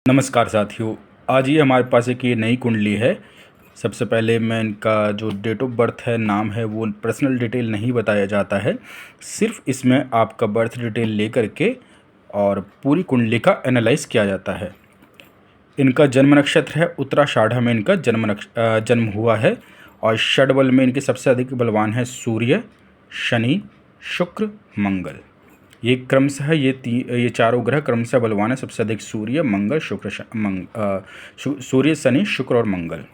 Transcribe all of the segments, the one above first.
नमस्कार साथियों। आज ये हमारे पास एक ये नई कुंडली है। सबसे पहले मैं इनका जो डेट ऑफ बर्थ है, नाम है, वो पर्सनल डिटेल नहीं बताया जाता है। सिर्फ इसमें आपका बर्थ डिटेल लेकर के और पूरी कुंडली का एनालाइज किया जाता है। इनका जन्म नक्षत्र है उत्तराषाढ़ में इनका जन्म हुआ है। और षडबल में इनके सबसे अधिक बलवान है सूर्य, शनि, शुक्र, मंगल। ये क्रमशः ये चारों ग्रह क्रमशः बलवान है। सबसे अधिक सूर्य, मंगल, सूर्य, शनि, शुक्र और मंगल।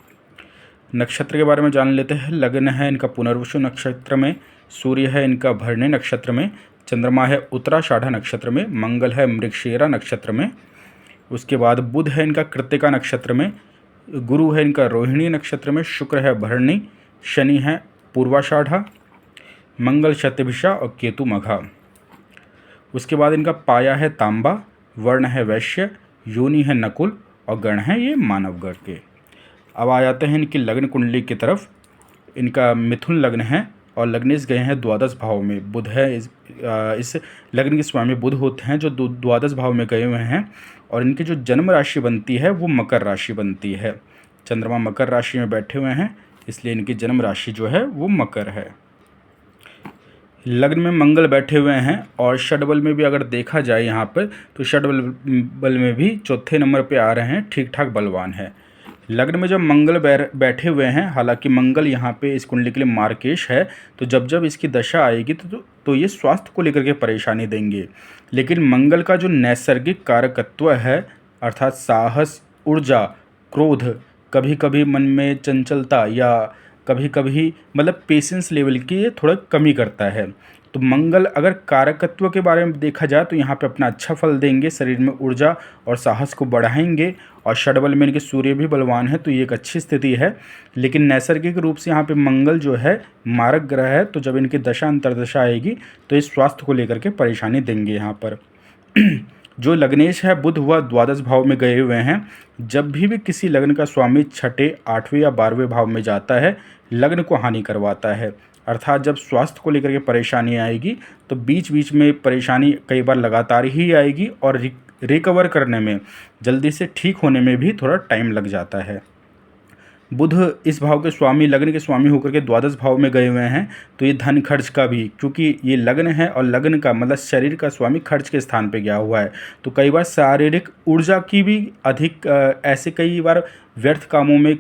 नक्षत्र के बारे में जान लेते हैं। लग्न है इनका पुनर्वसु नक्षत्र में, सूर्य है इनका भरणी नक्षत्र में, चंद्रमा है उत्तराषाढ़ नक्षत्र में, मंगल है मृगशिरा नक्षत्र में। उसके बाद बुध है इनका कृत्तिका नक्षत्र में, गुरु है इनका रोहिणी नक्षत्र में, शुक्र है भरणी, शनि है पूर्वाषाढ़ा, मंगल शतभिषा और केतु मघा। उसके बाद इनका पाया है तांबा, वर्ण है वैश्य, योनि है नकुल और गण है ये मानव गण के। अब आ जाते हैं इनकी लग्न कुंडली की तरफ। इनका मिथुन लग्न है और लग्नेश गए हैं द्वादश भाव में। बुध है इस लग्न के स्वामी बुध होते हैं जो द्वादश भाव में गए हुए हैं। और इनकी जो जन्म राशि बनती है वो मकर राशि बनती है। चंद्रमा मकर राशि में बैठे हुए हैं, इसलिए इनकी जन्म राशि जो है वो मकर है। लग्न में मंगल बैठे हुए हैं और षडबल में भी अगर देखा जाए यहाँ पर तो षडबल में भी चौथे नंबर पे आ रहे हैं, ठीक ठाक बलवान है। लग्न में जब मंगल बैठे हुए हैं, हालांकि मंगल यहाँ पे इस कुंडली के लिए मार्केश है, तो जब जब इसकी दशा आएगी तो ये स्वास्थ्य को लेकर के परेशानी देंगे। लेकिन मंगल का जो नैसर्गिक कारकत्व है, अर्थात साहस, ऊर्जा, क्रोध, कभी कभी मन में चंचलता या कभी कभी मतलब पेशेंस लेवल की ये थोड़ा कमी करता है। तो मंगल अगर कारकत्व के बारे में देखा जाए तो यहाँ पे अपना अच्छा फल देंगे, शरीर में ऊर्जा और साहस को बढ़ाएंगे। और षडबल में इनके सूर्य भी बलवान है, तो ये एक अच्छी स्थिति है। लेकिन नैसर्गिक रूप से यहाँ पे मंगल जो है मारक ग्रह है, तो जब इनकी दशा अंतर्दशा आएगी तो इस स्वास्थ्य को लेकर के परेशानी देंगे यहाँ पर। जो लग्नेश है बुध हुआ द्वादश भाव में गए हुए हैं। जब भी किसी लग्न का स्वामी छठे, आठवें या 12वें भाव में जाता है, लग्न को हानि करवाता है। अर्थात जब स्वास्थ्य को लेकर के परेशानी आएगी तो बीच बीच में परेशानी कई बार लगातार ही आएगी और रिकवर करने में, जल्दी से ठीक होने में भी थोड़ा टाइम लग जाता है। बुध इस भाव के स्वामी, लग्न के स्वामी होकर के द्वादश भाव में गए हुए हैं, तो ये धन खर्च का भी, क्योंकि ये लग्न है और लग्न का मतलब शरीर का स्वामी खर्च के स्थान पे गया हुआ है, तो कई बार शारीरिक ऊर्जा की भी अधिक ऐसे कई बार व्यर्थ कामों में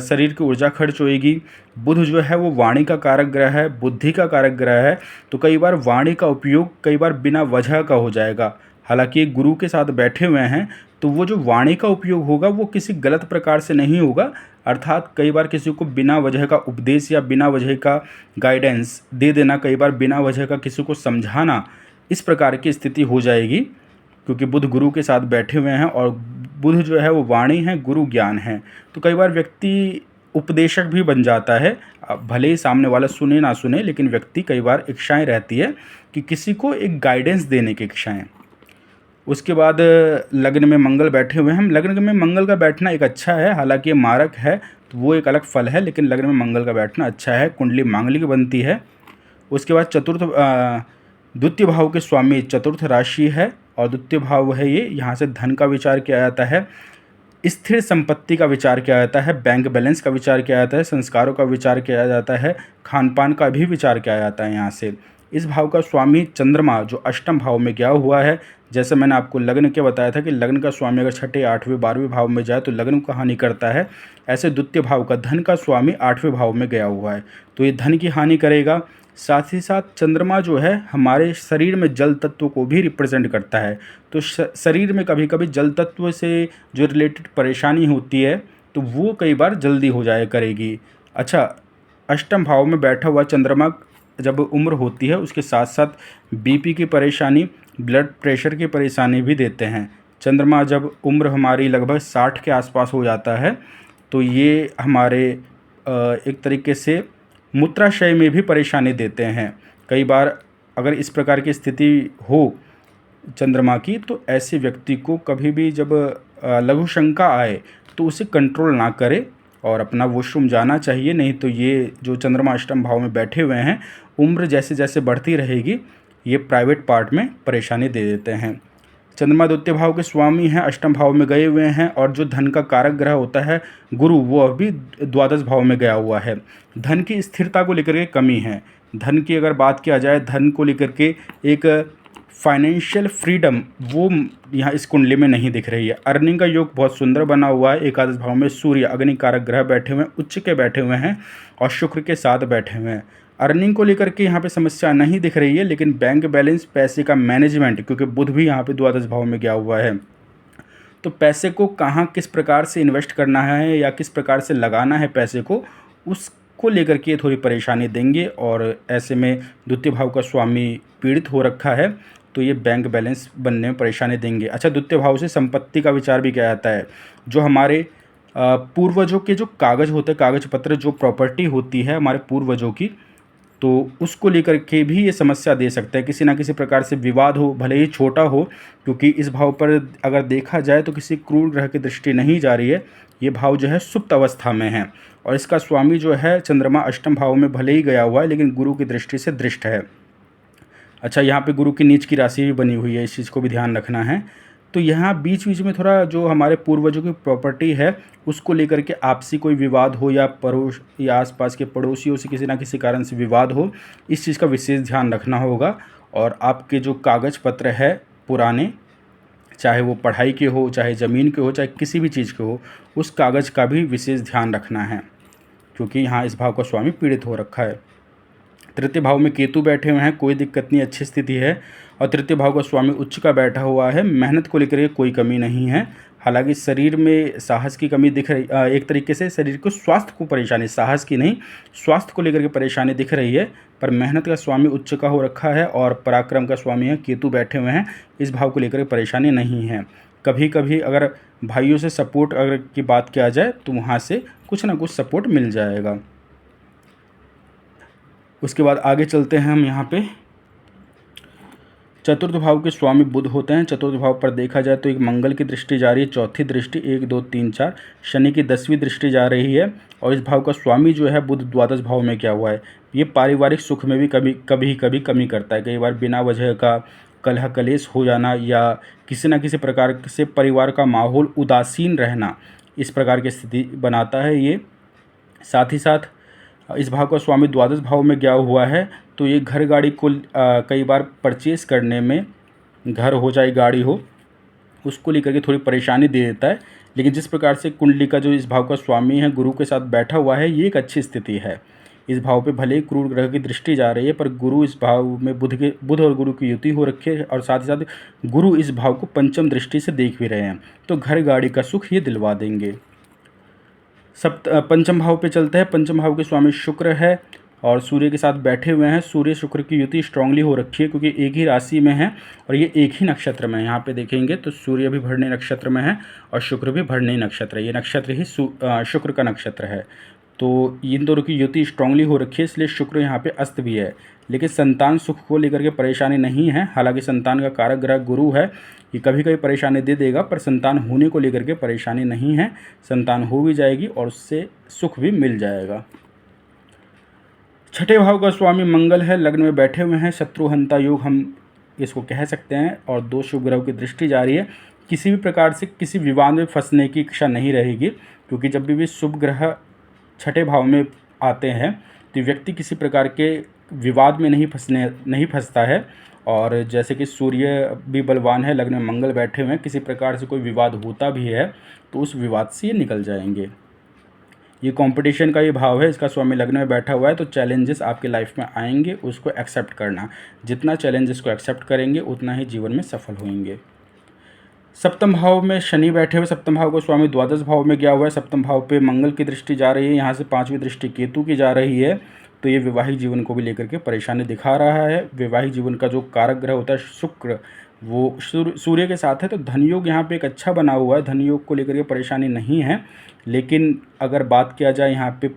शरीर की ऊर्जा खर्च होएगी। बुध जो है वो वाणी का कारक ग्रह है, बुद्धि का कारक ग्रह है, तो कई बार वाणी का उपयोग कई बार बिना वजह का हो जाएगा। हालांकि एक गुरु के साथ बैठे हुए हैं, तो वो जो वाणी का उपयोग होगा वो किसी गलत प्रकार से नहीं होगा। अर्थात कई बार किसी को बिना वजह का उपदेश या बिना वजह का गाइडेंस दे देना, कई बार बिना वजह का किसी को समझाना, इस प्रकार की स्थिति हो जाएगी। क्योंकि बुध गुरु के साथ बैठे हुए हैं और बुध जो है वो वाणी है, गुरु ज्ञान है, तो कई बार व्यक्ति उपदेशक भी बन जाता है। भले ही सामने वाला सुने ना सुने, लेकिन व्यक्ति कई बार इच्छाएं रहती है कि किसी को एक गाइडेंस देने की इच्छाएं। उसके बाद लग्न में मंगल बैठे हुए हैं। लग्न में मंगल का बैठना एक अच्छा है, हालांकि ये मारक है तो वो एक अलग फल है, लेकिन लग्न में मंगल का बैठना अच्छा है। कुंडली मांगलिक बनती है। उसके बाद द्वितीय भाव के स्वामी चतुर्थ राशि है और द्वितीय भाव है ये, यहाँ से धन का विचार किया जाता है, स्थिर संपत्ति का विचार किया जाता है, बैंक बैलेंस का विचार किया जाता है, संस्कारों का विचार किया जाता है, खान पान का भी विचार किया जाता है यहाँ से। इस भाव का स्वामी चंद्रमा जो अष्टम भाव में गया हुआ है, जैसे मैंने आपको लग्न के बताया था कि लग्न का स्वामी अगर छठे, 8वें, 12वें भाव में जाए तो लग्न को हानि करता है, ऐसे द्वितीय भाव का धन का स्वामी 8वें भाव में गया हुआ है, तो ये धन की हानि करेगा। साथ ही साथ चंद्रमा जो है हमारे शरीर में जल तत्व को भी रिप्रेजेंट करता है, तो शरीर में कभी कभी जल तत्व से जो रिलेटेड परेशानी होती है तो वो कई बार जल्दी हो जाया करेगी। अच्छा, अष्टम भाव में बैठा हुआ चंद्रमा जब उम्र होती है उसके साथ साथ बीपी की परेशानी, ब्लड प्रेशर की परेशानी भी देते हैं। चंद्रमा जब उम्र हमारी लगभग 60 के आसपास हो जाता है तो ये हमारे एक तरीके से मूत्राशय में भी परेशानी देते हैं। कई बार अगर इस प्रकार की स्थिति हो चंद्रमा की, तो ऐसे व्यक्ति को कभी भी जब लघु शंका आए तो उसे कंट्रोल ना करे और अपना वॉशरूम जाना चाहिए। नहीं तो ये जो चंद्रमा अष्टम भाव में बैठे हुए हैं, उम्र जैसे जैसे बढ़ती रहेगी ये प्राइवेट पार्ट में परेशानी दे देते हैं। चंद्रमा द्वितीय भाव के स्वामी हैं, अष्टम भाव में गए हुए हैं, और जो धन का कारक ग्रह होता है गुरु, वो अभी द्वादश भाव में गया हुआ है। धन की स्थिरता को लेकर के कमी है। धन की अगर बात किया जाए, धन को लेकर के एक फाइनेंशियल फ्रीडम वो यहाँ इस कुंडली में नहीं दिख रही है। अर्निंग का योग बहुत सुंदर बना हुआ है। एकादश भाव में सूर्य अग्नि कारक ग्रह बैठे हुए हैं, उच्च के बैठे हुए हैं और शुक्र के साथ बैठे हुए हैं। अर्निंग को लेकर के यहाँ पे समस्या नहीं दिख रही है, लेकिन बैंक बैलेंस, पैसे का मैनेजमेंट, क्योंकि बुध भी यहाँ पे द्वादश भाव में गया हुआ है, तो पैसे को कहाँ किस प्रकार से इन्वेस्ट करना है या किस प्रकार से लगाना है पैसे को, उसको लेकर के थोड़ी परेशानी देंगे। और ऐसे में द्वितीय भाव का स्वामी पीड़ित हो रखा है, तो ये बैंक बैलेंस बनने में परेशानी देंगे। अच्छा, द्वितीय भाव से संपत्ति का विचार भी किया जाता है। जो हमारे पूर्वजों के जो कागज़ होते हैं, कागज पत्र, जो प्रॉपर्टी होती है हमारे पूर्वजों की, तो उसको लेकर के भी ये समस्या दे सकता है। किसी ना किसी प्रकार से विवाद हो, भले ही छोटा हो, क्योंकि इस भाव पर अगर देखा जाए तो किसी क्रूर ग्रह की दृष्टि नहीं जा रही है। ये भाव जो है सुप्त अवस्था में है, और इसका स्वामी जो है चंद्रमा अष्टम भाव में भले ही गया हुआ है, लेकिन गुरु की दृष्टि से दृष्ट है। अच्छा, यहाँ पे गुरु की नीच की राशि भी बनी हुई है, इस चीज़ को भी ध्यान रखना है। तो यहाँ बीच बीच में थोड़ा जो हमारे पूर्वजों की प्रॉपर्टी है उसको लेकर के आपसी कोई विवाद हो, या पड़ोस या आसपास के पड़ोसियों से किसी ना किसी कारण से विवाद हो, इस चीज़ का विशेष ध्यान रखना होगा। और आपके जो कागज़ पत्र है पुराने, चाहे वो पढ़ाई के हो, चाहे ज़मीन के हो, चाहे किसी भी चीज़ के हो, उस कागज़ का भी विशेष ध्यान रखना है, क्योंकि यहाँ इस भाव का स्वामी पीड़ित हो रखा है। तृतीय भाव में केतु बैठे हुए हैं, कोई दिक्कत नहीं, अच्छी स्थिति है। और तृतीय भाव का स्वामी उच्च का बैठा हुआ है, मेहनत को लेकर कोई कमी नहीं है। हालांकि शरीर में साहस की कमी दिख रही, एक तरीके से शरीर को स्वास्थ्य को परेशानी, साहस की नहीं, स्वास्थ्य को लेकर के परेशानी दिख रही है। पर मेहनत का स्वामी उच्च का हो रखा है, और पराक्रम का स्वामी है केतु बैठे हुए हैं, इस भाव को लेकर परेशानी नहीं है। कभी कभी अगर भाइयों से सपोर्ट अगर की बात किया जाए तो वहाँ से कुछ ना कुछ सपोर्ट मिल जाएगा। उसके बाद आगे चलते हैं हम। यहाँ पे चतुर्थ भाव के स्वामी बुध होते हैं। चतुर्थ भाव पर देखा जाए तो एक मंगल की दृष्टि जा रही है, चौथी दृष्टि 1 2 3 4, शनि की 10वीं दृष्टि जा रही है, और इस भाव का स्वामी जो है बुध द्वादश भाव में क्या हुआ है। ये पारिवारिक सुख में भी कभी कमी करता है। कई बार बिना वजह का कलह कलेश हो जाना, या किसी न किसी प्रकार से परिवार का माहौल उदासीन रहना, इस प्रकार की स्थिति बनाता है ये। साथ ही साथ इस भाव का स्वामी द्वादश भाव में गया हुआ है, तो ये घर गाड़ी को कई बार परचेज़ करने में, घर हो चाहे गाड़ी हो, उसको लेकर के थोड़ी परेशानी दे देता है। लेकिन जिस प्रकार से कुंडली का जो इस भाव का स्वामी है गुरु के साथ बैठा हुआ है, ये एक अच्छी स्थिति है। इस भाव पे भले ही क्रूर ग्रह की दृष्टि जा रही है, पर गुरु इस भाव में बुध और गुरु की युति हो रखी है, और साथ ही साथ गुरु इस भाव को पंचम दृष्टि से देख भी रहे हैं, तो घर गाड़ी का सुख ये दिलवा देंगे। पंचम भाव पे चलते हैं। पंचम भाव के स्वामी शुक्र है, और सूर्य के साथ बैठे हुए हैं। सूर्य शुक्र की युति स्ट्रांगली हो रखी है, क्योंकि एक ही राशि में है और ये एक ही नक्षत्र में है। यहाँ पे देखेंगे तो सूर्य भी भरणी नक्षत्र में है और शुक्र भी भरणी नक्षत्र है। ये नक्षत्र ही शुक्र का नक्षत्र है, तो इन दोनों की युति स्ट्रांगली हो रखी है, इसलिए शुक्र यहाँ पे अस्त भी है। लेकिन संतान सुख को लेकर के परेशानी नहीं है। हालांकि संतान का कारक ग्रह गुरु है, ये कभी कभी परेशानी दे देगा, पर संतान होने को लेकर के परेशानी नहीं है। संतान हो भी जाएगी और उससे सुख भी मिल जाएगा। छठे भाव का स्वामी मंगल है, लग्न में बैठे हुए हैं। शत्रुहंता योग हम इसको कह सकते हैं, और 2 शुभ ग्रहों की दृष्टि जा रही है। किसी भी प्रकार से किसी विवाद में फंसने की इच्छा नहीं रहेगी, क्योंकि जब भी शुभ ग्रह छठे भाव में आते हैं तो व्यक्ति किसी प्रकार के विवाद में नहीं फंसता है। और जैसे कि सूर्य भी बलवान है, लग्न में मंगल बैठे हुए हैं, किसी प्रकार से कोई विवाद होता भी है तो उस विवाद से ये निकल जाएंगे। ये कंपटीशन का ये भाव है, इसका स्वामी लग्न में बैठा हुआ है, तो चैलेंजेस आपके लाइफ में आएंगे, उसको एक्सेप्ट करना। जितना चैलेंजेस को एक्सेप्ट करेंगे उतना ही जीवन में सफल होंगे। सप्तम भाव में शनि बैठे हुए, सप्तम भाव का स्वामी द्वादश भाव में गया हुआ है। सप्तम भाव पे मंगल की दृष्टि जा रही है, यहाँ से 5वीं दृष्टि केतु की जा रही है, तो ये वैवाहिक जीवन को भी लेकर के परेशानी दिखा रहा है। वैवाहिक जीवन का जो कारक ग्रह होता है शुक्र, वो सूर्य के साथ है, तो धनयोग यहाँ पे एक अच्छा बना हुआ है। धनयोग को लेकर के परेशानी नहीं है। लेकिन अगर बात किया जाए यहाँ पे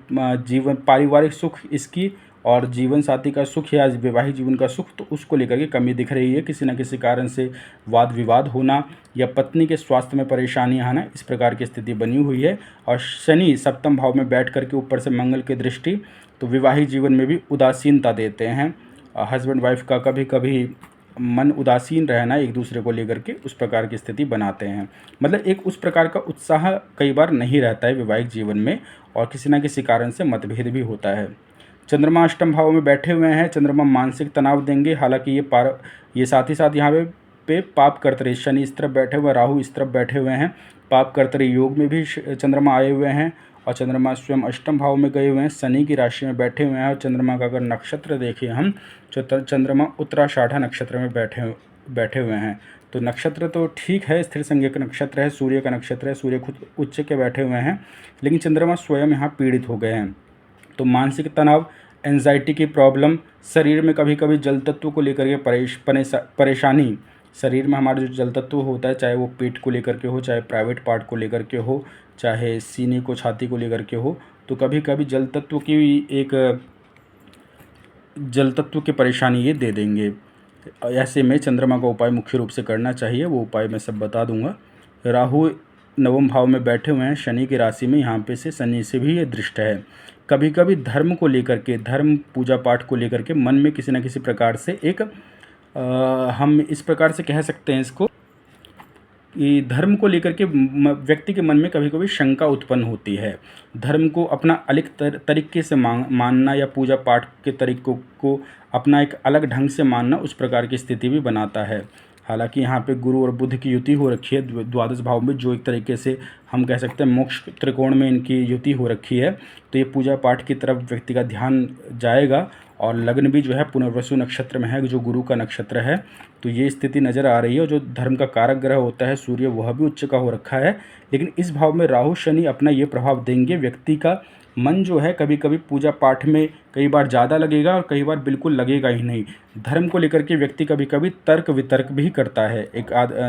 जीवन पारिवारिक सुख इसकी और जीवन साथी का सुख या वैवाहिक जीवन का सुख, तो उसको लेकर के कमी दिख रही है। किसी न किसी कारण से वाद विवाद होना या पत्नी के स्वास्थ्य में परेशानी आना, इस प्रकार की स्थिति बनी हुई है। और शनि सप्तम भाव में बैठ करके ऊपर से मंगल की दृष्टि, तो वैवाहिक जीवन में भी उदासीनता देते हैं। हस्बैंड वाइफ का कभी कभी मन उदासीन रहना एक दूसरे को लेकर के, उस प्रकार की स्थिति बनाते हैं। मतलब एक उस प्रकार का उत्साह कई बार नहीं रहता है वैवाहिक जीवन में, और किसी न किसी कारण से मतभेद भी होता है। चंद्रमा अष्टम भाव में बैठे हुए हैं, चंद्रमा मानसिक तनाव देंगे। हालांकि ये साथ ही साथ यहाँ पे पाप कर्तरी, शनि इस तरफ बैठे हुए हैं, राहु इस तरफ बैठे हुए हैं। पाप कर्तरी योग में भी चंद्रमा आए हुए हैं, और चंद्रमा स्वयं अष्टम भाव में गए हुए हैं, शनि की राशि में बैठे हुए हैं। और चंद्रमा का अगर नक्षत्र देखिए हम, तो चंद्रमा उत्तराषाढ़ा नक्षत्र में बैठे हुए हैं। तो नक्षत्र तो ठीक है, स्थिर संज्ञा का नक्षत्र है, सूर्य का नक्षत्र है, सूर्य खुद उच्च के बैठे हुए हैं, लेकिन चंद्रमा स्वयं यहाँ पीड़ित हो गए हैं। तो मानसिक तनाव, एंजाइटी की प्रॉब्लम, शरीर में कभी कभी जल तत्व को लेकर के परेशानी, शरीर में हमारा जो जल तत्व होता है, चाहे वो पेट को लेकर के हो, चाहे प्राइवेट पार्ट को लेकर के हो, चाहे सीने को, छाती को लेकर के हो, तो कभी कभी जल तत्व की परेशानी ये दे देंगे। ऐसे में चंद्रमा का उपाय मुख्य रूप से करना चाहिए, वो उपाय मैं सब बता दूंगा। राहु नवम भाव में बैठे हुए हैं, शनि की राशि में, यहाँ पे से शनि से भी ये दृष्ट है। कभी कभी धर्म को लेकर के, धर्म पूजा पाठ को लेकर के मन में किसी न किसी प्रकार से हम इस प्रकार से कह सकते हैं इसको, कि धर्म को लेकर के व्यक्ति के मन में कभी कभी शंका उत्पन्न होती है। धर्म को अपना अलग तरीके से मानना, या पूजा पाठ के तरीकों को अपना एक अलग ढंग से मानना, उस प्रकार की स्थिति भी बनाता है। हालांकि यहाँ पे गुरु और बुध की युति हो रखी है द्वादश भाव में, जो एक तरीके से हम कह सकते हैं मोक्ष त्रिकोण में इनकी युति हो रखी है, तो ये पूजा पाठ की तरफ व्यक्ति का ध्यान जाएगा। और लग्न भी जो है पुनर्वसु नक्षत्र में है, जो गुरु का नक्षत्र है, तो ये स्थिति नज़र आ रही है। और जो धर्म का कारक ग्रह होता है सूर्य, वह भी उच्च का हो रखा है, लेकिन इस भाव में राहु शनि अपना ये प्रभाव देंगे। व्यक्ति का मन जो है कभी कभी पूजा पाठ में कई बार ज़्यादा लगेगा, और कई बार बिल्कुल लगेगा ही नहीं। धर्म को लेकर के व्यक्ति कभी कभी तर्क वितर्क भी करता है।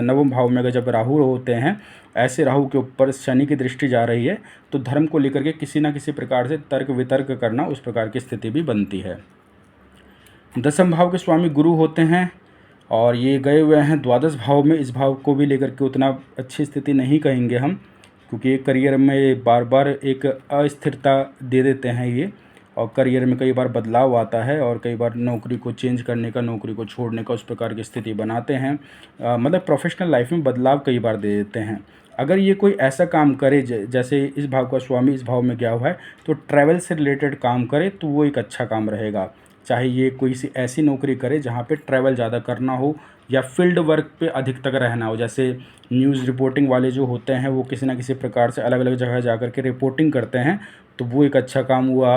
नवम भाव में अगर जब राहु होते हैं, ऐसे राहु के ऊपर शनि की दृष्टि जा रही है, तो धर्म को लेकर के किसी न किसी प्रकार से तर्क वितर्क करना, उस प्रकार की स्थिति भी बनती है। दसम भाव के स्वामी गुरु होते हैं, और ये गए हुए हैं द्वादश भाव में। इस भाव को भी लेकर के उतना अच्छी स्थिति नहीं कहेंगे हम, क्योंकि करियर में बार बार एक अस्थिरता दे देते हैं ये, और करियर में कई बार बदलाव आता है, और कई बार नौकरी को चेंज करने का, नौकरी को छोड़ने का, उस प्रकार की स्थिति बनाते हैं। मतलब प्रोफेशनल लाइफ में बदलाव कई बार दे देते हैं। अगर ये कोई ऐसा काम करे, जैसे इस भाव का स्वामी इस भाव में गया हुआ है, तो ट्रैवल से रिलेटेड काम करे तो वो एक अच्छा काम रहेगा। चाहे ये कोई सी ऐसी नौकरी करे जहाँ पे ट्रैवल ज़्यादा करना हो, या फील्ड वर्क पे अधिक तक रहना हो। जैसे न्यूज़ रिपोर्टिंग वाले जो होते हैं, वो किसी ना किसी प्रकार से अलग अलग जगह जा कर के रिपोर्टिंग करते हैं, तो वो एक अच्छा काम हुआ।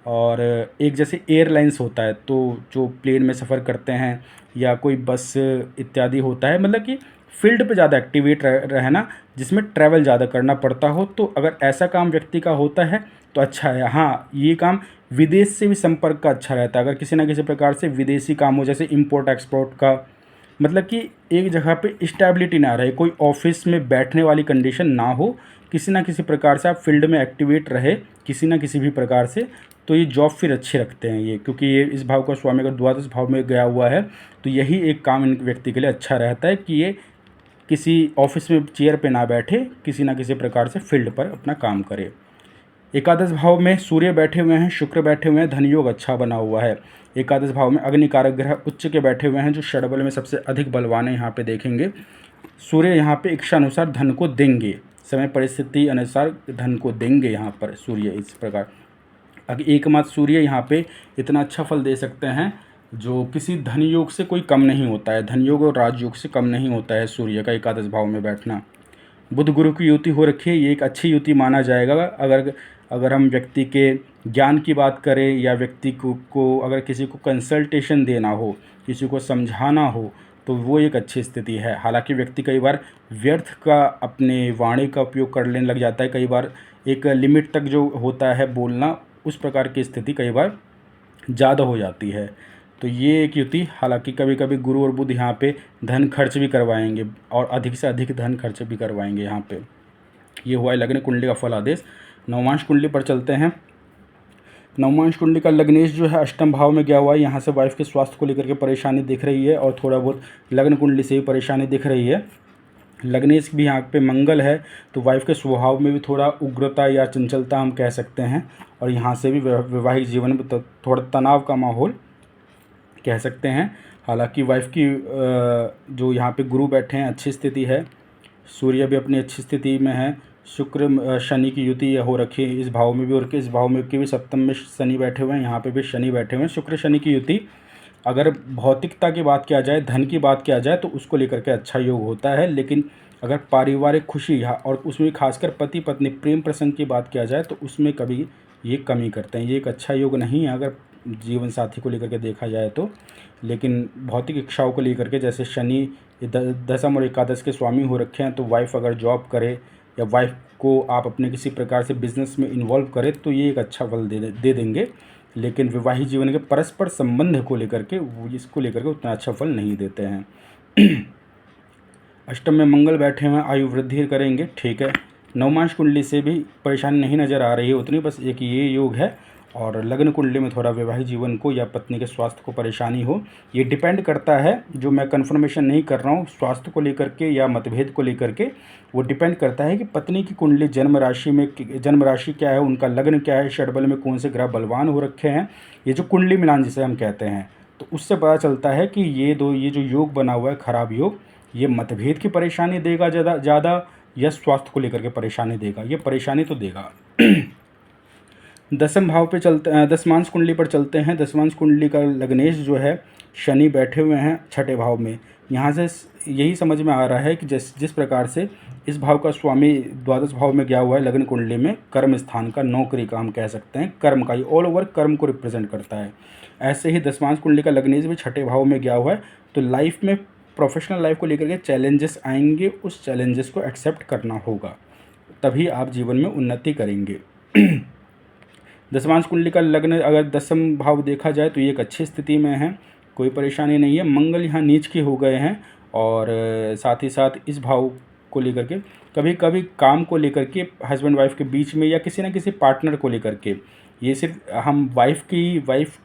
और एक जैसे एयरलाइंस होता है, तो जो प्लेन में सफ़र करते हैं, या कोई बस इत्यादि होता है, मतलब कि फील्ड पे ज़्यादा एक्टिवेट रहना, जिसमें ट्रैवल ज़्यादा करना पड़ता हो, तो अगर ऐसा काम व्यक्ति का होता है तो अच्छा है। हाँ, ये काम विदेश से भी संपर्क का अच्छा रहता है। अगर किसी न किसी प्रकार से विदेशी काम हो, जैसे इंपोर्ट एक्सपोर्ट का, मतलब कि एक जगह पे स्टेबिलिटी ना रहे, कोई ऑफिस में बैठने वाली कंडीशन ना हो, किसी न किसी प्रकार से आप फील्ड में एक्टिवेट रहे किसी न किसी भी प्रकार से, तो ये जॉब फिर अच्छी रखते हैं ये। क्योंकि ये इस भाव का स्वामी अगर द्वादश भाव में गया हुआ है, तो यही एक काम इन व्यक्ति के लिए अच्छा रहता है कि ये किसी ऑफिस में चेयर पे ना बैठे, किसी न किसी प्रकार से फील्ड पर अपना काम करे। एकादश भाव में सूर्य बैठे हुए हैं, शुक्र बैठे हुए हैं, धन योग अच्छा बना हुआ है। एकादश भाव में अग्नि कारक ग्रह उच्च के बैठे हुए हैं, जो षडबल में सबसे अधिक बलवान है। यहाँ पे देखेंगे सूर्य यहाँ पे इच्छा अनुसार धन को देंगे, समय परिस्थिति अनुसार धन को देंगे। यहाँ पर सूर्य इस प्रकार एकमात्र सूर्य यहाँ पे इतना अच्छा फल दे सकते हैं, जो किसी धन योग से कोई कम नहीं होता है, धन योग और राजयोग से कम नहीं होता है सूर्य का एकादश भाव में बैठना। बुध गुरु की युति हो रखी है, ये एक अच्छी युति माना जाएगा। अगर हम व्यक्ति के ज्ञान की बात करें, या व्यक्ति को अगर किसी को कंसल्टेशन देना हो, किसी को समझाना हो, तो वो एक अच्छी स्थिति है। हालांकि व्यक्ति कई बार व्यर्थ का अपने वाणी का उपयोग कर लेने लग जाता है, कई बार एक लिमिट तक जो होता है बोलना, उस प्रकार की स्थिति कई बार ज़्यादा हो जाती है। तो ये एक युति, हालांकि कभी कभी गुरु और बुध यहाँ पे धन खर्च भी करवाएंगे, और अधिक से अधिक धन खर्च भी करवाएंगे यहाँ पे। ये हुआ है लग्न कुंडली का फल आदेश। नवमांश कुंडली पर चलते हैं। नवमांश कुंडली का लग्नेश जो है अष्टम भाव में गया हुआ है, यहाँ से वाइफ के स्वास्थ्य को लेकर के परेशानी दिख रही है, और थोड़ा बहुत लग्न कुंडली से भी परेशानी दिख रही है। लग्नेश भी यहाँ पे मंगल है, तो वाइफ के स्वभाव में भी थोड़ा उग्रता या चंचलता हम कह सकते हैं, और यहाँ से भी वैवाहिक जीवन में थोड़ा तनाव का माहौल कह सकते हैं। हालांकि वाइफ की जो यहाँ पे गुरु बैठे हैं अच्छी स्थिति है, सूर्य भी अपनी अच्छी स्थिति में है, शुक्र शनि की युति हो रखी है इस भाव में भी, और इस भाव में की भी सप्तम में शनि बैठे हुए हैं, यहाँ पे भी शनि बैठे हुए हैं, शुक्र शनि की युति। अगर भौतिकता की बात किया जाए, धन की बात किया जाए तो उसको लेकर के अच्छा योग होता है, लेकिन अगर पारिवारिक खुशी और उसमें खासकर पति पत्नी प्रेम प्रसंग की बात किया जाए तो उसमें कभी ये कमी करते हैं। ये एक अच्छा योग नहीं है अगर जीवन साथी को लेकर के देखा जाए तो। लेकिन भौतिक इच्छाओं को लेकर के, जैसे शनि दसम और एकादश के स्वामी हो रखे हैं, तो वाइफ अगर जॉब करे या वाइफ को आप अपने किसी प्रकार से बिजनेस में इन्वॉल्व करें तो ये एक अच्छा फल दे देंगे। लेकिन वैवाहिक जीवन के परस्पर संबंध को लेकर के वो इसको लेकर के उतना अच्छा फल नहीं देते हैं। अष्टम में मंगल बैठे हुए हैं, आयु वृद्धि करेंगे, ठीक है। नवमांश कुंडली से भी परेशानी नहीं नज़र आ रही है उतनी, बस एक ये योग है। और लग्न कुंडली में थोड़ा वैवाहिक जीवन को या पत्नी के स्वास्थ्य को परेशानी हो, ये डिपेंड करता है, जो मैं कन्फर्मेशन नहीं कर रहा हूँ स्वास्थ्य को लेकर के या मतभेद को लेकर के, वो डिपेंड करता है कि पत्नी की कुंडली जन्म राशि क्या है, उनका लग्न क्या है, षडबल में कौन से ग्रह बलवान हो रखे हैं, ये जो कुंडली मिलान जिसे हम कहते हैं, तो उससे पता चलता है कि ये जो योग बना हुआ है खराब योग, ये मतभेद की परेशानी देगा ज़्यादा या स्वास्थ्य को लेकर के परेशानी देगा, ये परेशानी तो देगा। दसम भाव पे चलते हैं, दसमांश कुंडली पर चलते हैं। दसमांश कुंडली का लग्नेश जो है शनि बैठे हुए हैं छठे भाव में। यहाँ से यही समझ में आ रहा है कि जिस प्रकार से इस भाव का स्वामी द्वादश भाव में गया हुआ है लग्न कुंडली में, कर्म स्थान का, नौकरी का हम कह सकते हैं, कर्म का, ये ऑल ओवर कर्म को रिप्रेजेंट करता है। ऐसे ही दसमांश कुंडली का लग्नेश भी छठे भाव में गया हुआ है, तो लाइफ में प्रोफेशनल लाइफ को लेकर के चैलेंजेस आएंगे, उस चैलेंजेस को एक्सेप्ट करना होगा, तभी आप जीवन में उन्नति करेंगे। दसमांश कुंडली का लग्न अगर दसम भाव देखा जाए तो ये एक अच्छी स्थिति में है, कोई परेशानी नहीं है। मंगल यहाँ नीच के हो गए हैं, और साथ ही साथ इस भाव को लेकर के कभी कभी काम को लेकर के हस्बैंड वाइफ के बीच में या किसी न किसी पार्टनर को लेकर के, ये सिर्फ हम वाइफ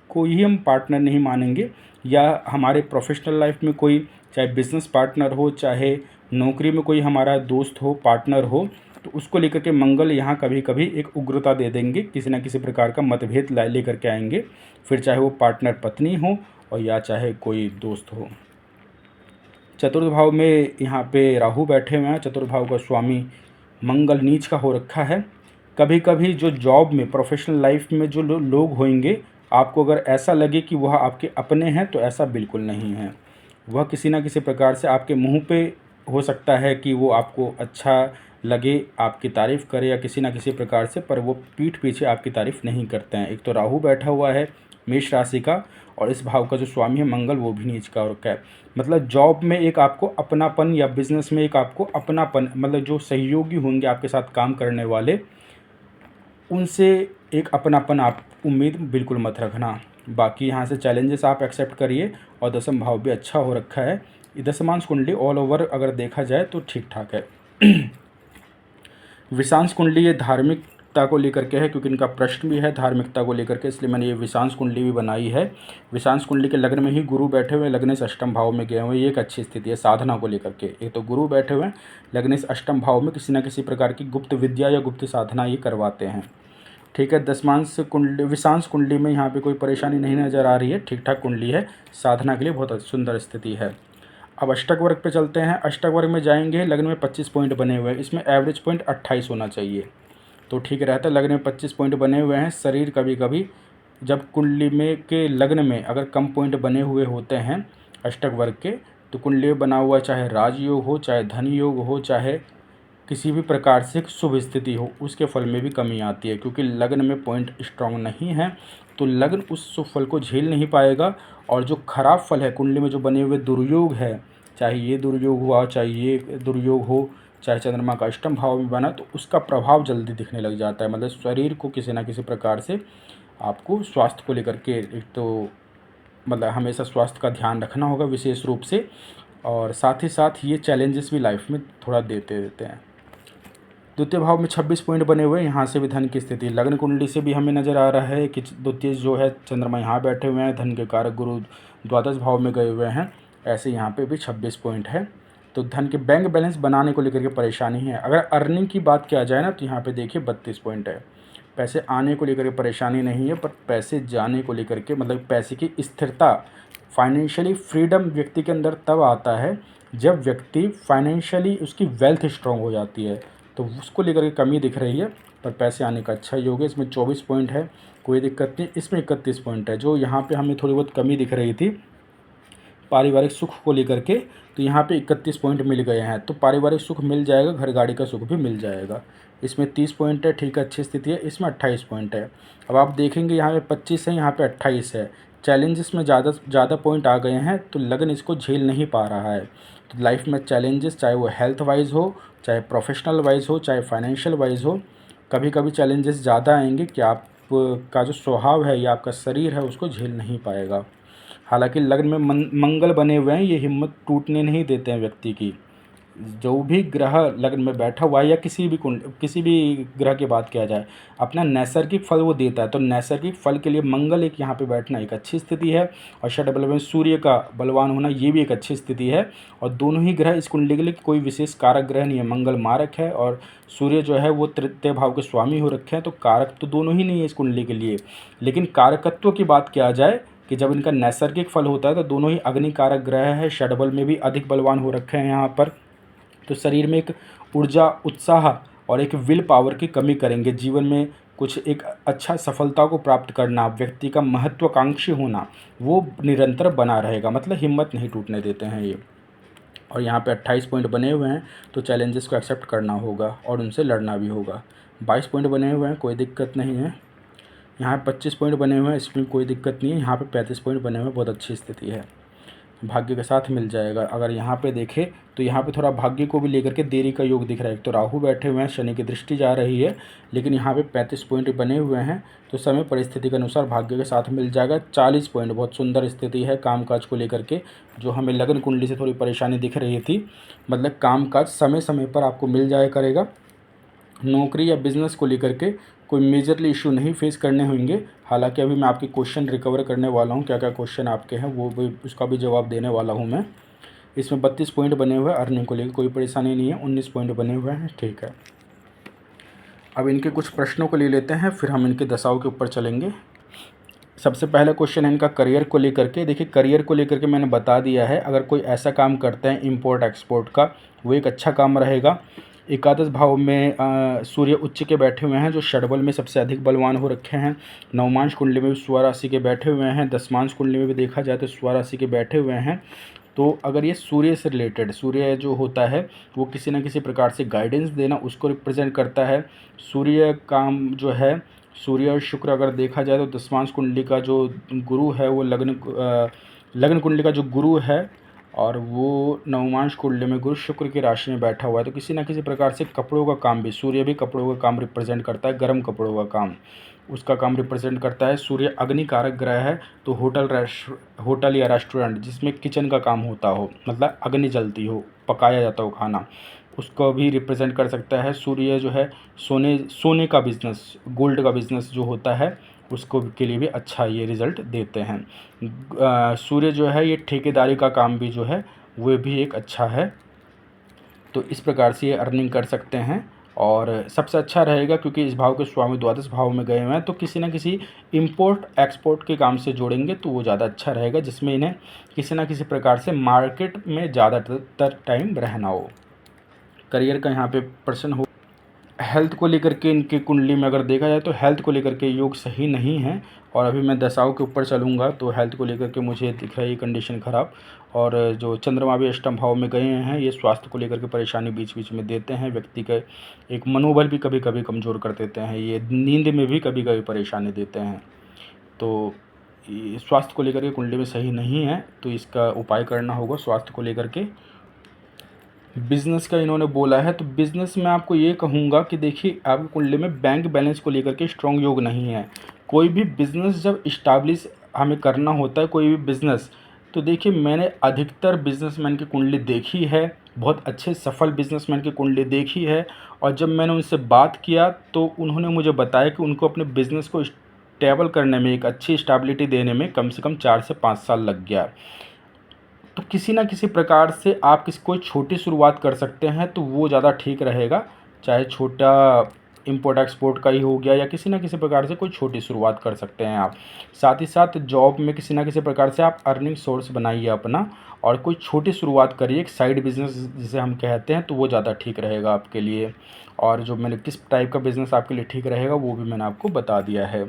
को ही हम पार्टनर नहीं मानेंगे, या हमारे प्रोफेशनल लाइफ में कोई, चाहे बिजनेस पार्टनर हो, चाहे नौकरी में कोई हमारा दोस्त हो, पार्टनर हो, तो उसको लेकर के मंगल यहाँ कभी कभी एक उग्रता दे देंगे, किसी न किसी प्रकार का मतभेद लेकर के आएंगे, फिर चाहे वो पार्टनर पत्नी हो और या चाहे कोई दोस्त हो। चतुर्थ भाव में यहाँ पे राहु बैठे हुए हैं, चतुर्थ भाव का स्वामी मंगल नीच का हो रखा है। कभी कभी जो जॉब में, प्रोफेशनल लाइफ में जो लोग होंगे, आपको अगर ऐसा लगे कि वह आपके अपने हैं, तो ऐसा बिल्कुल नहीं है। वह किसी न किसी प्रकार से आपके मुंह पे हो सकता है कि वो आपको अच्छा लगे, आपकी तारीफ़ करे या किसी न किसी प्रकार से, पर वो पीठ पीछे आपकी तारीफ़ नहीं करते हैं। एक तो राहु बैठा हुआ है मेष राशि का, और इस भाव का जो स्वामी है मंगल, वो भी नीच का रखा है। मतलब जॉब में एक आपको अपनापन, या बिजनेस में एक आपको अपनापन, मतलब जो सहयोगी होंगे आपके साथ काम करने वाले, उनसे एक अपनापन आप उम्मीद बिल्कुल मत रखना। बाकी यहाँ से चैलेंजेस आप एक्सेप्ट करिए, और दसम भाव भी अच्छा हो रखा है। दसमांश कुंडली ऑल ओवर अगर देखा जाए तो ठीक ठाक है। विषांश कुंडली ये धार्मिकता को लेकर के है, क्योंकि इनका प्रश्न भी है धार्मिकता को लेकर के, इसलिए मैंने ये विषांश कुंडली भी बनाई है। विषांश कुंडली के लग्न में ही गुरु बैठे हुए, लग्न से अष्टम भाव में गए हुए, ये एक अच्छी स्थिति है साधना को लेकर के। एक तो गुरु बैठे हुए हैं लग्न से अष्टम भाव में, किसी न किसी प्रकार की गुप्त विद्या या गुप्त साधना ये करवाते हैं, ठीक है। दसमांश कुंडली, विषांश कुंडली में यहाँ पे कोई परेशानी नहीं नज़र आ रही है, ठीक ठाक कुंडली है, साधना के लिए बहुत सुंदर स्थिति है। अब अष्टक वर्ग पे चलते हैं। अष्टक वर्ग में जाएंगे, लग्न में 25 पॉइंट बने हुए हैं, इसमें एवरेज पॉइंट 28 होना चाहिए तो ठीक रहता है। लग्न में 25 पॉइंट बने हुए हैं। शरीर कभी कभी जब कुंडली में के लग्न में अगर कम पॉइंट बने हुए होते हैं अष्टक वर्ग के, तो कुंडली में बना हुआ चाहे राजयोग हो, चाहे धन योग हो, चाहे किसी भी प्रकार से शुभ स्थिति हो, उसके फल में भी कमी आती है, क्योंकि लग्न में पॉइंट स्ट्रांग नहीं है, तो लग्न उस शुभ फल को झेल नहीं पाएगा। और जो खराब फल है कुंडली में जो बने हुए दुर्योग है, चाहे ये दुर्योग हुआ, चाहे ये दुर्योग हो, चाहे चंद्रमा का अष्टम भाव में बना, तो उसका प्रभाव जल्दी दिखने लग जाता है। मतलब शरीर को किसी न किसी प्रकार से आपको स्वास्थ्य को लेकर के, एक तो मतलब हमेशा स्वास्थ्य का ध्यान रखना होगा विशेष रूप से, और साथ ही साथ ये चैलेंजेस भी लाइफ में थोड़ा देते हैं। द्वितीय भाव में 26 पॉइंट बने हुए हैं, यहाँ से भी धन की स्थिति लग्न कुंडली से भी हमें नज़र आ रहा है कि द्वितीय जो है चंद्रमा यहाँ बैठे हुए हैं, धन के कारक गुरु द्वादश भाव में गए हुए हैं, ऐसे यहाँ पे भी 26 पॉइंट है। तो धन के बैंक बैलेंस बनाने को लेकर के परेशानी है। अगर अर्निंग की बात किया जाए ना, तो यहाँ पे देखिए 32 पॉइंट है। पैसे आने को लेकर के परेशानी नहीं है, पर पैसे जाने को लेकर के मतलब पैसे की स्थिरता, फाइनेंशियली फ्रीडम व्यक्ति के अंदर तब आता है जब व्यक्ति फाइनेंशियली उसकी वेल्थ स्ट्रांग हो जाती है, तो उसको लेकर के कमी दिख रही है। पर पैसे आने का अच्छा योग है। इसमें 24 पॉइंट है, कोई दिक्कत नहीं। इसमें 31 पॉइंट है। जो यहाँ पे हमें थोड़ी बहुत कमी दिख रही थी पारिवारिक सुख को लेकर के, तो यहाँ पे 31 पॉइंट मिल गए हैं, तो पारिवारिक सुख मिल जाएगा, घर गाड़ी का सुख भी मिल जाएगा। इसमें 30 पॉइंट है, ठीक है, अच्छी स्थिति है। इसमें 28 पॉइंट है। अब आप देखेंगे यहाँ पे 25 है, यहाँ पे 28 है। चैलेंजेस में ज़्यादा पॉइंट आ गए हैं, तो लगन इसको झेल नहीं पा रहा है। तो लाइफ में चैलेंजेस, चाहे वो हेल्थ वाइज हो, चाहे प्रोफेशनल वाइज हो, चाहे फाइनेंशियल वाइज हो, कभी कभी चैलेंजेस ज़्यादा आएंगे कि आपका जो स्वभाव है या आपका शरीर है उसको झेल नहीं पाएगा। हालांकि लग्न में मंगल बने हुए हैं, ये हिम्मत टूटने नहीं देते हैं व्यक्ति की। जो भी ग्रह लग्न में बैठा हुआ है या किसी भी ग्रह की बात किया जाए, अपना नैसर्गिक फल वो देता है। तो नैसर्गिक फल के लिए मंगल एक यहाँ पे बैठना एक अच्छी स्थिति है, और षड में सूर्य का बलवान होना ये भी एक अच्छी स्थिति है। और दोनों ही ग्रह इस कुंडली के लिए कोई विशेष कारक ग्रह नहीं है। मंगल मारक है और सूर्य जो है वो तृतीय भाव के स्वामी हो रखे हैं, तो कारक तो दोनों ही नहीं है इस कुंडली के लिए। लेकिन कारकत्व की बात किया जाए कि जब इनका नैसर्गिक फल होता है तो दोनों ही अग्निकारक ग्रह है, षडबल में भी अधिक बलवान हो रखे हैं यहाँ पर। तो शरीर में एक ऊर्जा, उत्साह और एक विल पावर की कमी करेंगे। जीवन में कुछ एक अच्छा सफलता को प्राप्त करना, व्यक्ति का महत्वाकांक्षी होना, वो निरंतर बना रहेगा। मतलब हिम्मत नहीं टूटने देते हैं ये। और यहाँ पे 28 पॉइंट बने हुए हैं, तो चैलेंजेस को एक्सेप्ट करना होगा और उनसे लड़ना भी होगा। 22 पॉइंट बने हुए हैं, कोई दिक्कत नहीं है। यहाँ 25 पॉइंट बने हुए हैं, इसमें कोई दिक्कत नहीं है। यहाँ पे 35 पॉइंट बने हुए हैं, बहुत अच्छी स्थिति है, भाग्य के साथ मिल जाएगा। अगर यहाँ पे देखें तो यहाँ पे थोड़ा भाग्य को भी लेकर के देरी का योग दिख रहा है। एक तो राहु बैठे हुए हैं, शनि की दृष्टि जा रही है, लेकिन यहाँ पे 35 पॉइंट बने हुए हैं, तो समय परिस्थिति के अनुसार भाग्य के साथ मिल जाएगा। 40 पॉइंट बहुत सुंदर स्थिति है कामकाज को लेकर के। जो हमें लगन कुंडली से थोड़ी परेशानी दिख रही थी, मतलब कामकाज समय समय पर आपको मिल जाया करेगा। नौकरी या बिज़नेस को लेकर के कोई मेजरली इशू नहीं फेस करने होंगे। हालांकि अभी मैं आपके क्वेश्चन रिकवर करने वाला हूं, क्या क्या क्वेश्चन आपके हैं वो भी, उसका भी जवाब देने वाला हूं मैं। इसमें 32 पॉइंट बने हुए हैं, अर्निंग को लेकर कोई परेशानी नहीं है। 19 पॉइंट बने हुए हैं, ठीक है। अब इनके कुछ प्रश्नों को ले लेते हैं, फिर हम इनके दशाओं के ऊपर चलेंगे। सबसे पहला क्वेश्चन है इनका करियर को लेकर के। देखिए करियर को लेकर के मैंने बता दिया है, अगर कोई ऐसा काम करते हैं इम्पोर्ट एक्सपोर्ट का, वो एक अच्छा काम रहेगा। एकादश भाव में सूर्य उच्च के बैठे हुए हैं, जो षडबल में सबसे अधिक बलवान हो रखे हैं। नवमांश कुंडली में भी स्वराशि के बैठे हुए हैं। दसमांश कुंडली में भी देखा जाए तो स्वराशि के बैठे हुए हैं। तो अगर ये सूर्य से रिलेटेड, सूर्य जो होता है वो किसी न किसी प्रकार से गाइडेंस देना उसको रिप्रेजेंट करता है। सूर्य काम जो है, सूर्य और शुक्र अगर देखा जाए तो दसमांश कुंडली का जो गुरु है वो लग्न कुंडली का जो गुरु है, और वो नवमांश कुंडली में गुरु शुक्र की राशि में बैठा हुआ है। तो किसी न किसी प्रकार से कपड़ों का काम भी, सूर्य भी कपड़ों का काम रिप्रेजेंट करता है, गर्म कपड़ों का काम उसका काम रिप्रेजेंट करता है। सूर्य अग्नि कारक ग्रह है, तो होटल या रेस्टोरेंट जिसमें किचन का काम होता हो, मतलब अग्नि जलती हो, पकाया जाता हो खाना, उसको भी रिप्रेजेंट कर सकता है। सूर्य जो है सोने का बिजनेस, गोल्ड का बिजनेस जो होता है उसको के लिए भी अच्छा ये रिज़ल्ट देते हैं। सूर्य जो है ये ठेकेदारी का काम भी जो है वो भी एक अच्छा है। तो इस प्रकार से ये अर्निंग कर सकते हैं, और सबसे अच्छा रहेगा क्योंकि इस भाव के स्वामी द्वादश भाव में गए हुए हैं, तो किसी न किसी इंपोर्ट एक्सपोर्ट के काम से जोड़ेंगे तो वो ज़्यादा अच्छा रहेगा, जिसमें इन्हें किसी न किसी प्रकार से मार्केट में ज़्यादातर टाइम रहना हो। करियर का यहाँ पे प्रश्न हो। हेल्थ को लेकर के इनकी कुंडली में अगर देखा जाए तो हेल्थ को लेकर के योग सही नहीं है, और अभी मैं दशाओं के ऊपर चलूँगा तो हेल्थ को लेकर के मुझे दिख रही कंडीशन ख़राब। और जो चंद्रमा भी अष्टम भाव में गए हैं, ये स्वास्थ्य को लेकर के परेशानी बीच बीच में देते हैं। व्यक्ति का एक मनोबल भी कभी कभी कमज़ोर कर देते हैं। ये नींद में भी कभी कभी परेशानी देते हैं। तो स्वास्थ्य को लेकर के कुंडली में सही नहीं है, तो इसका उपाय करना होगा स्वास्थ्य को लेकर के। बिज़नेस का इन्होंने बोला है, तो बिज़नेस में आपको ये कहूँगा कि देखिए आपकी कुंडली में बैंक बैलेंस को लेकर के स्ट्रॉन्ग योग नहीं है। कोई भी बिज़नेस जब इस्टाब्लिश हमें करना होता है, कोई भी बिज़नेस, तो देखिए मैंने अधिकतर बिजनेसमैन की कुंडली देखी है, बहुत अच्छे सफल बिजनेसमैन की कुंडली देखी है, और जब मैंने उनसे बात किया तो उन्होंने मुझे बताया कि उनको अपने बिज़नेस को स्टेबल करने में, एक अच्छी स्टेबिलिटी देने में कम से कम 4 से 5 साल लग गया। तो किसी ना किसी प्रकार से आप कोई छोटी शुरुआत कर सकते हैं, तो वो ज़्यादा ठीक रहेगा। चाहे छोटा इंपोर्ट एक्सपोर्ट का ही हो गया, या किसी न किसी प्रकार से कोई छोटी शुरुआत कर सकते हैं आप। साथ ही साथ जॉब में किसी न किसी प्रकार से आप अर्निंग सोर्स बनाइए अपना, और कोई छोटी शुरुआत करिए, एक साइड बिजनेस जिसे हम कहते हैं, तो वो ज़्यादा ठीक रहेगा आपके लिए। और जो मैंने किस टाइप का बिज़नेस आपके लिए ठीक रहेगा वो भी मैंने आपको बता दिया है।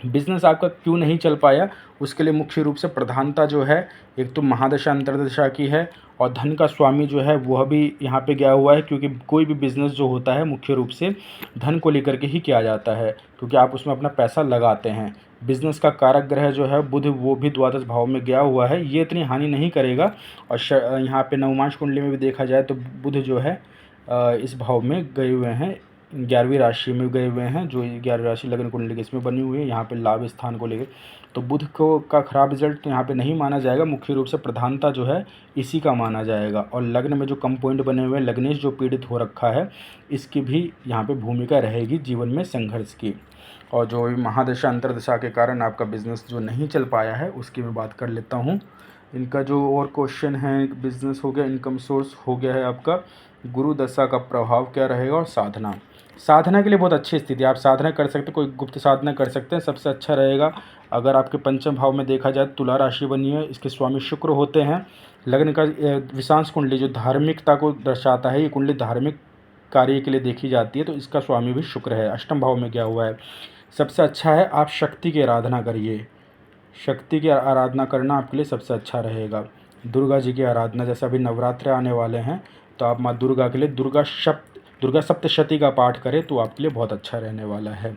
बिज़नेस आपका क्यों नहीं चल पाया, उसके लिए मुख्य रूप से प्रधानता जो है, एक तो महादशा अंतर्दशा की है, और धन का स्वामी जो है वह भी यहाँ पे गया हुआ है, क्योंकि कोई भी बिज़नेस जो होता है मुख्य रूप से धन को लेकर के ही किया जाता है, क्योंकि आप उसमें अपना पैसा लगाते हैं। बिज़नेस का कारक ग्रह जो है बुध, वो भी द्वादश भाव में गया हुआ है, ये इतनी हानि नहीं करेगा। और यहाँ पे नवमांश कुंडली में भी देखा जाए तो बुध जो है इस भाव में गए हुए हैं, 11वीं राशि में गए हुए हैं, जो 11वीं राशि लग्न कुंडली इसमें बनी हुई है, यहाँ पे लाभ स्थान को लेकर। तो बुध को का खराब रिजल्ट तो यहाँ पे नहीं माना जाएगा, मुख्य रूप से प्रधानता जो है इसी का माना जाएगा। और लग्न में जो कम पॉइंट बने हुए हैं, लग्नेश जो पीड़ित हो रखा है, इसकी भी यहाँ पे भूमिका रहेगी जीवन में संघर्ष की। और जो महादशा अंतर्दशा के कारण आपका बिजनेस जो नहीं चल पाया है उसकी मैं बात कर लेता हूँ। इनका जो और क्वेश्चन है, बिजनेस हो गया, इनकम सोर्स हो गया है आपका, गुरु दशा का प्रभाव क्या रहेगा, और साधना। साधना के लिए बहुत अच्छी स्थिति, आप साधना कर सकते हैं, कोई गुप्त साधना कर सकते हैं, सबसे अच्छा रहेगा। अगर आपके पंचम भाव में देखा जाए, तुला राशि बनी है, इसके स्वामी शुक्र होते हैं। लग्न का विषांश कुंडली जो धार्मिकता को दर्शाता है, ये कुंडली धार्मिक कार्य के लिए देखी जाती है, तो इसका स्वामी भी शुक्र है, अष्टम भाव में गया हुआ है। सबसे अच्छा है आप शक्ति की आराधना करिए, शक्ति की आराधना करना आपके लिए सबसे अच्छा रहेगा। दुर्गा जी की आराधना, जैसे अभी नवरात्र आने वाले हैं, तो आप माँ दुर्गा के लिए दुर्गा सप्तशती का पाठ करें तो आपके लिए बहुत अच्छा रहने वाला है।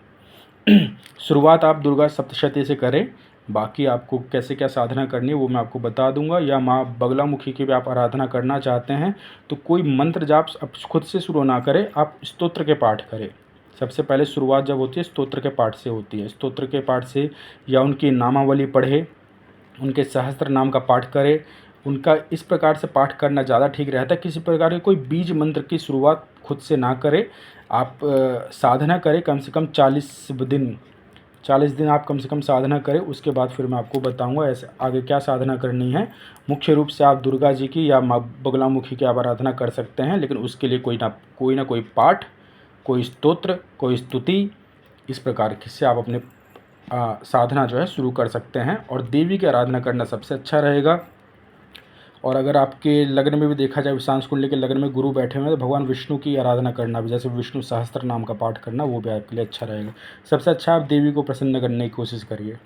शुरुआत आप दुर्गा सप्तशती से करें, बाकी आपको कैसे क्या साधना करनी है वो मैं आपको बता दूंगा। या माँ बगलामुखी की भी आप आराधना करना चाहते हैं तो कोई मंत्र जाप आप खुद से शुरू ना करें, आप स्तोत्र के पाठ करें। सबसे पहले शुरुआत जब होती है स्तोत्र के पाठ से होती है, स्तोत्र के पाठ से, या उनकी नामावली पढ़े, उनके सहस्त्र नाम का पाठ करें। उनका इस प्रकार से पाठ करना ज़्यादा ठीक रहता है। किसी प्रकार के कोई बीज मंत्र की शुरुआत खुद से ना करें, आप साधना करें कम से कम 40 दिन, 40 दिन आप कम से कम साधना करें। उसके बाद फिर मैं आपको बताऊंगा ऐसे आगे क्या साधना करनी है। मुख्य रूप से आप दुर्गा जी की या माँ बगलामुखी की आप आराधना कर सकते हैं, लेकिन उसके लिए कोई ना कोई पाठ, कोई स्तोत्र, कोई स्तुति, इस प्रकार से आप अपने साधना जो है शुरू कर सकते हैं। और देवी की आराधना करना सबसे अच्छा रहेगा। और अगर आपके लग्न में भी देखा जाए, विषांश कुंडली के लग्न में गुरु बैठे हुए हैं, तो भगवान विष्णु की आराधना करना भी, जैसे विष्णु सहस्त्र नाम का पाठ करना, वो भी आपके लिए अच्छा रहेगा। सबसे अच्छा आप देवी को प्रसन्न करने की कोशिश करिए।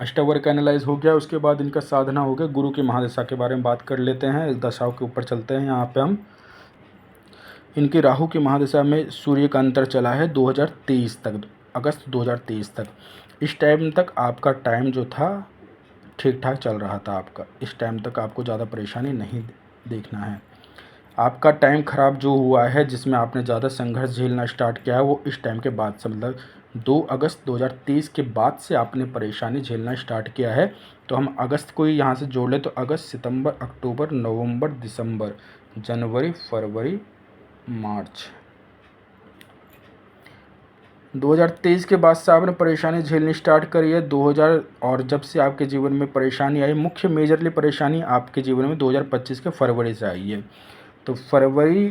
अष्टवर्ग एनालाइज हो गया, उसके बाद इनका साधना हो गया। गुरु की महादशा के बारे में बात कर लेते हैं, दशाओं के ऊपर चलते हैं। यहाँ पे हम इनकी राहु की महादशा में सूर्य का अंतर चला है 2023 तक, अगस्त 2023 तक। इस टाइम तक आपका टाइम जो था ठीक ठाक चल रहा था आपका, इस टाइम तक आपको ज़्यादा परेशानी नहीं देखना है। आपका टाइम ख़राब जो हुआ है, जिसमें आपने ज़्यादा संघर्ष झेलना स्टार्ट किया है, वो इस टाइम के बाद से, मतलब 2 अगस्त 2023 के बाद से आपने परेशानी झेलना स्टार्ट किया है। तो हम अगस्त को ही यहाँ से जोड़ लें तो अगस्त, सितंबर, अक्टूबर, नवंबर, दिसंबर, जनवरी, फरवरी, मार्च, 2023 के बाद से आपने परेशानी झेलनी स्टार्ट करी है। 2000 और जब से आपके जीवन में परेशानी आई, मुख्य मेजरली परेशानी आपके जीवन में 2025 के फरवरी से आई है। तो फरवरी,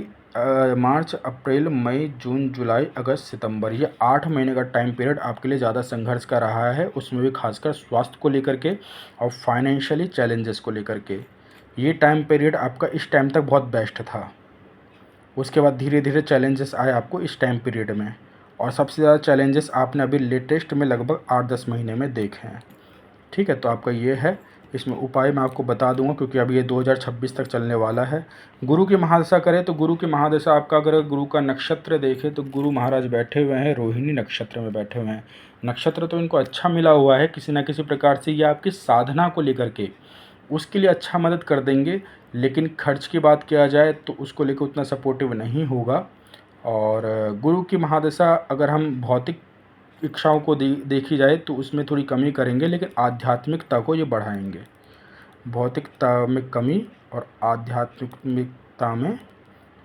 मार्च, अप्रैल, मई, जून, जुलाई, अगस्त, सितंबर, ये 8 महीने का टाइम पीरियड आपके लिए ज़्यादा संघर्ष का रहा है। उसमें भी खासकर स्वास्थ्य को लेकर के और फाइनेंशियली चैलेंजेस को लेकर के। ये टाइम पीरियड आपका इस टाइम तक बहुत बेस्ट था। उसके बाद धीरे धीरे चैलेंजेस आए आपको इस टाइम पीरियड में, और सबसे ज़्यादा चैलेंजेस आपने अभी लेटेस्ट में लगभग 8-10 महीने में देखे हैं। ठीक है, तो आपका ये है। इसमें उपाय मैं आपको बता दूंगा, क्योंकि अभी ये 2026 तक चलने वाला है। गुरु की महादशा करें तो गुरु की महादशा आपका, अगर गुरु का नक्षत्र देखें तो गुरु महाराज बैठे हुए हैं रोहिणी नक्षत्र में बैठे हुए हैं। नक्षत्र तो इनको अच्छा मिला हुआ है, किसी न किसी प्रकार से ये आपकी साधना को लेकर के उसके लिए अच्छा मदद कर देंगे। लेकिन खर्च की बात किया जाए तो उसको लेकर उतना सपोर्टिव नहीं होगा। और गुरु की महादशा अगर हम भौतिक इच्छाओं को देखी जाए तो उसमें थोड़ी कमी करेंगे, लेकिन आध्यात्मिकता को ये बढ़ाएंगे। भौतिकता में कमी और आध्यात्मिकता में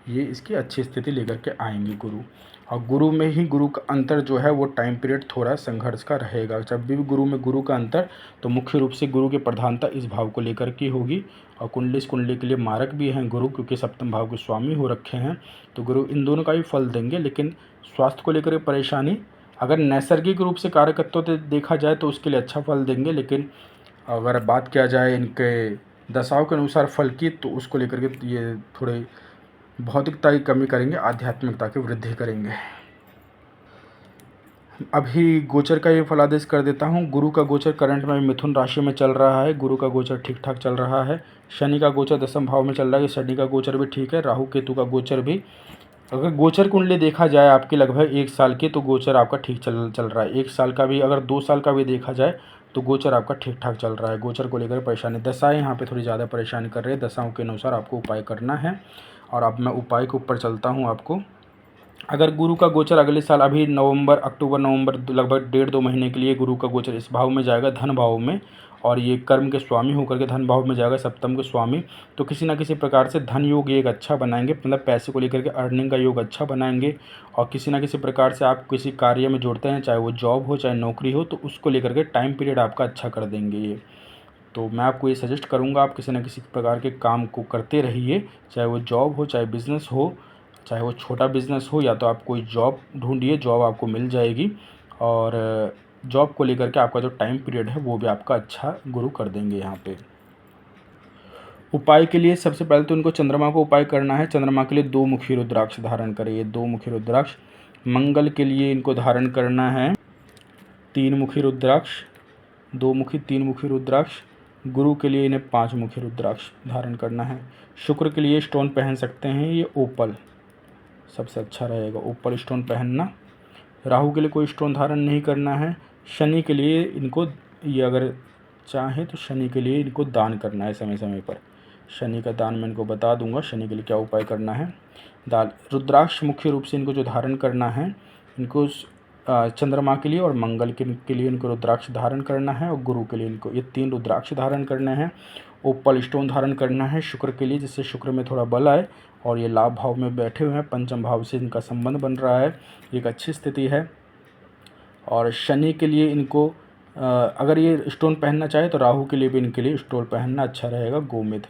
ये इसकी अच्छी स्थिति लेकर के आएंगे गुरु। और गुरु में ही गुरु का अंतर जो है वो टाइम पीरियड थोड़ा संघर्ष का रहेगा। जब भी गुरु में गुरु का अंतर, तो मुख्य रूप से गुरु की प्रधानता इस भाव को लेकर के होगी। और कुंडली, इस कुंडली के लिए मारक भी हैं गुरु, क्योंकि सप्तम भाव के स्वामी हो रखे हैं। तो गुरु इन दोनों का भी फल देंगे। लेकिन स्वास्थ्य को लेकर परेशानी, अगर नैसर्गिक रूप से कारकत्व से देखा जाए तो उसके लिए अच्छा फल देंगे। लेकिन अगर बात किया जाए इनके दशाओं के अनुसार फल की, तो उसको लेकर के ये थोड़े भौतिकता की कमी करेंगे, आध्यात्मिकता की वृद्धि करेंगे। अभी गोचर का ये फलादेश कर देता हूँ। गुरु का गोचर करंट में मिथुन राशि में चल रहा है। गुरु का गोचर ठीक ठाक चल रहा है। शनि का गोचर दसम भाव में चल रहा है। शनि का गोचर भी ठीक है। राहु केतु का गोचर भी, अगर गोचर कुंडली देखा जाए आपकी लगभग 1 साल की, तो गोचर आपका ठीक चल रहा है। 1 साल का भी, अगर 2 साल का भी देखा जाए तो गोचर आपका ठीक ठाक चल रहा है। गोचर को लेकर परेशानी, दशाएं यहाँ पे थोड़ी ज़्यादा परेशानी कर रही है। दशाओं के अनुसार आपको उपाय करना है। और अब मैं उपाय के ऊपर चलता हूँ आपको। अगर गुरु का गोचर अगले साल, अभी नवंबर, अक्टूबर नवंबर, लगभग 1.5-2 महीने के लिए गुरु का गोचर इस भाव में जाएगा, धन भाव में, और ये कर्म के स्वामी होकर के धन भाव में जाएगा, सप्तम के स्वामी। तो किसी ना किसी प्रकार से धन योग एक अच्छा बनाएंगे, मतलब पैसे को लेकर के अर्निंग का योग अच्छा बनाएंगे। और किसी ना किसी प्रकार से आप किसी कार्य में जुड़ते हैं, चाहे वो जॉब हो चाहे नौकरी हो, तो उसको लेकर के टाइम पीरियड आपका अच्छा कर देंगे ये। तो मैं आपको ये सजेस्ट करूँगा, आप किसी न किसी प्रकार के काम को करते रहिए, चाहे वो जॉब हो चाहे बिज़नेस हो, चाहे वो छोटा बिज़नेस हो, या तो आप कोई जॉब ढूंढिए, जॉब आपको मिल जाएगी। और जॉब को लेकर के आपका जो टाइम पीरियड है वो भी आपका अच्छा गुरु कर देंगे यहाँ पे। उपाय के लिए सबसे पहले तो इनको चंद्रमा को उपाय करना है। चंद्रमा के लिए 2 मुखी रुद्राक्ष धारण करें। ये 2 मुखी रुद्राक्ष। मंगल के लिए इनको धारण करना है 3 मुखी रुद्राक्ष, 2 मुखी 3 मुखी रुद्राक्ष। गुरु के लिए इन्हें 5 मुखी रुद्राक्ष धारण करना है। शुक्र के लिए स्टोन पहन सकते हैं ये ओपल, सबसे अच्छा रहेगा ओपल स्टोन पहनना। राहु के लिए कोई स्टोन धारण नहीं करना है। शनि के लिए इनको, ये अगर चाहें तो शनि के लिए इनको दान करना है समय समय पर। शनि का दान मैं इनको बता दूंगा, शनि के लिए क्या उपाय करना है। रुद्राक्ष मुख्य रूप से इनको जो धारण करना है, इनको चंद्रमा के लिए और मंगल के लिए इनको रुद्राक्ष धारण करना है। और गुरु के लिए इनको ये 3 रुद्राक्ष धारण करने हैं। ओपल स्टोन धारण करना है शुक्र के लिए, जिससे शुक्र में थोड़ा बल आए। और ये लाभ भाव में बैठे हुए हैं, पंचम भाव से इनका संबंध बन रहा है, एक अच्छी स्थिति है। और शनि के लिए इनको अगर ये स्टोन पहनना चाहे तो राहु के लिए भी इनके लिए स्टोन पहनना अच्छा रहेगा। गोमिद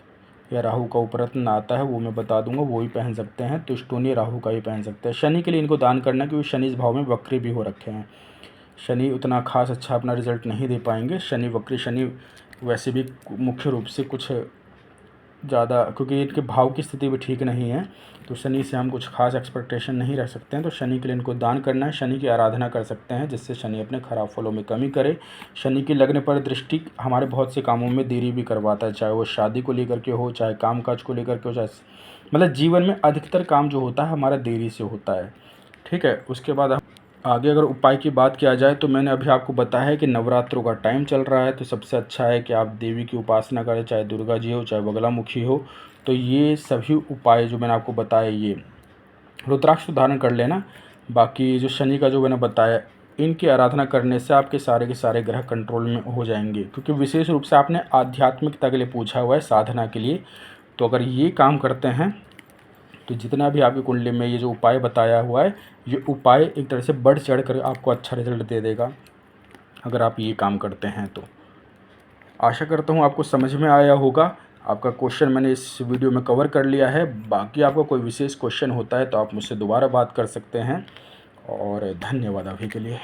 या राहु का उपरत्न आता है, वो मैं बता दूंगा, वो भी पहन सकते हैं। तो स्टोन ये राहु का ही पहन सकते हैं। शनि के लिए इनको दान करना, क्योंकि शनि इस भाव में वक्री भी हो रखे हैं। शनि उतना खास अच्छा अपना रिजल्ट नहीं दे पाएंगे। शनि वक्री, शनि वैसे भी मुख्य रूप से कुछ ज़्यादा, क्योंकि इनके भाव की स्थिति भी ठीक नहीं है, तो शनि से हम कुछ खास एक्सपेक्टेशन नहीं रख सकते हैं। तो शनि के लिए इनको दान करना है। शनि की आराधना कर सकते हैं, जिससे शनि अपने खराब फलों में कमी करे। शनि की लग्न पर दृष्टि हमारे बहुत से कामों में देरी भी करवाता है, चाहे वो शादी को लेकर के हो, चाहे कामकाज को लेकर के हो, चाहे मतलब जीवन में अधिकतर काम जो होता है हमारा देरी से होता है। ठीक है, उसके बाद आगे अगर उपाय की बात किया जाए, तो मैंने अभी आपको बताया है कि नवरात्रों का टाइम चल रहा है, तो सबसे अच्छा है कि आप देवी की उपासना करें, चाहे दुर्गा जी हो चाहे बगलामुखी हो। तो ये सभी उपाय जो मैंने आपको बताए, ये रुद्राक्ष तो धारण कर लेना। बाकी जो शनि का जो मैंने बताया, इनकी आराधना करने से आपके सारे के सारे ग्रह कंट्रोल में हो जाएंगे, क्योंकि विशेष रूप से आपने आध्यात्मिकता के लिए पूछा हुआ है, साधना के लिए। तो अगर ये काम करते हैं तो जितना भी आपकी कुंडली में ये जो उपाय बताया हुआ है, ये उपाय एक तरह से बढ़ चढ़ कर आपको अच्छा रिजल्ट दे देगा, अगर आप ये काम करते हैं तो। आशा करता हूँ आपको समझ में आया होगा। आपका क्वेश्चन मैंने इस वीडियो में कवर कर लिया है। बाकी आपका कोई विशेष क्वेश्चन होता है तो आप मुझसे दोबारा बात कर सकते हैं। और धन्यवाद अभी के लिए।